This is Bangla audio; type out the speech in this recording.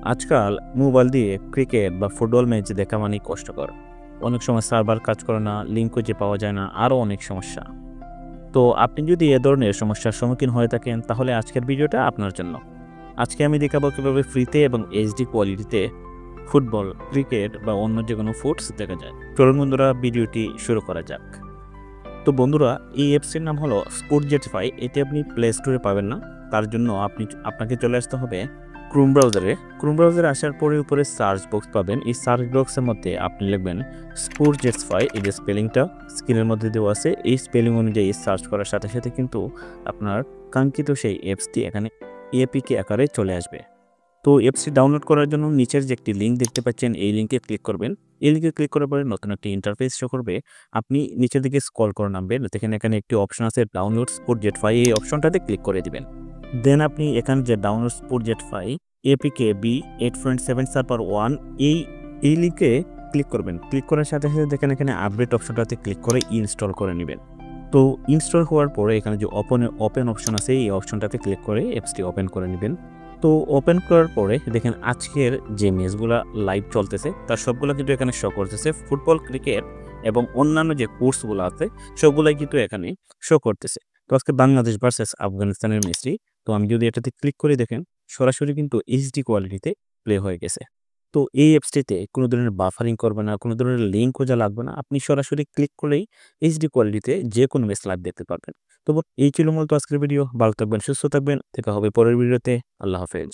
আজকাল মোবাইল দিয়ে ক্রিকেট বা ফুটবল ম্যাচ দেখা মানেই কষ্টকর। অনেক সময় সার্ভার কাজ করে না, লিঙ্ক খুঁজে পাওয়া যায় না, আরও অনেক সমস্যা। তো আপনি যদি এ ধরনের সমস্যার সম্মুখীন হয়ে থাকেন তাহলে আজকের ভিডিওটা আপনার জন্য। আজকে আমি দেখাবো কীভাবে ফ্রিতে এবং এইচডি কোয়ালিটিতে ফুটবল, ক্রিকেট বা অন্য যে কোনো ফুডস দেখা যায়। চলুন বন্ধুরা, ভিডিওটি শুরু করা যাক। তো বন্ধুরা, এই অ্যাপসটির নাম হলো স্পোর্টজেটিফাই। এটি আপনি প্লে স্টোরে পাবেন না। তার জন্য আপনাকে চলে আসতে হবে ক্রোম ব্রাউজারে। ক্রোম ব্রাউজারে আসার পরে উপরে সার্চ বক্স পাবেন। এই সার্চ বক্সের মধ্যে আপনি লিখবেন স্পোর্টজেটিফাই। এই যে স্পেলিংটা স্ক্রিনের মধ্যে দেওয়া আছে, এই স্পেলিং অনুযায়ী সার্চ করার সাথে সাথে কিন্তু আপনার কাঙ্ক্ষিত সেই অ্যাপসটি এখানে এপিকে আকারে চলে আসবে। তো অ্যাপসটি ডাউনলোড করার জন্য নিচের যে একটি লিঙ্ক দেখতে পাচ্ছেন, এই লিঙ্কে ক্লিক করবেন। এই লিঙ্কে ক্লিক করার পরে নতুন একটি ইন্টারফেস শো করবে। আপনি নিচের দিকে স্ক্রল করে নামবেন, দেখেন এখানে একটি অপশন আছে ডাউনলোড স্পোর্টজেটিফাই। এই অপশনটাতে ক্লিক করে দিবেন। দেন আপনি এখানে যে ডাউনলোড স্পোর্টজেটিফাই এপিকে বি 8.7 সার্ভার 1 এই লিঙ্কে ক্লিক করবেন। ক্লিক করার সাথে সাথে দেখেন এখানে আপডেট অপশনটাতে ক্লিক করে ইনস্টল করে নেবেন। তো ইনস্টল হওয়ার পরে এখানে যে ওপেন অপশন আছে, এই অপশনটাতে ক্লিক করে অ্যাপসটি ওপেন করে নেবেন। তো ওপেন করার পরে দেখেন আজকের যে ম্যাচগুলা লাইভ চলতেছে তার সবগুলো কিন্তু এখানে শো করতেছে। ফুটবল, ক্রিকেট এবং অন্যান্য যে কোর্সগুলো আছে সবগুলাই কিন্তু এখানে শো করতেছে। তো আজকে বাংলাদেশ ভার্সেস আফগানিস্তানের ম্যাচটি। তো আমি যদি এটাতে ক্লিক করে দেখেন সরাসরি কিন্তু এইচডি কোয়ালিটিতে প্লে হয়ে গেছে। তো এই অ্যাপসটিতে কোনো ধরনের বাফারিং করবে না, কোনো ধরনের লিঙ্ক খোঁজা লাগবে না। আপনি সরাসরি ক্লিক করলেই এইচডি কোয়ালিটিতে যে কোনো ম্যাচ লাইভ দেখতে পারবেন। তো এই ছিল মূলত আজকের ভিডিও। ভালো থাকবেন, সুস্থ থাকবেন। দেখা হবে পরের ভিডিওতে। আল্লাহ হাফেজ।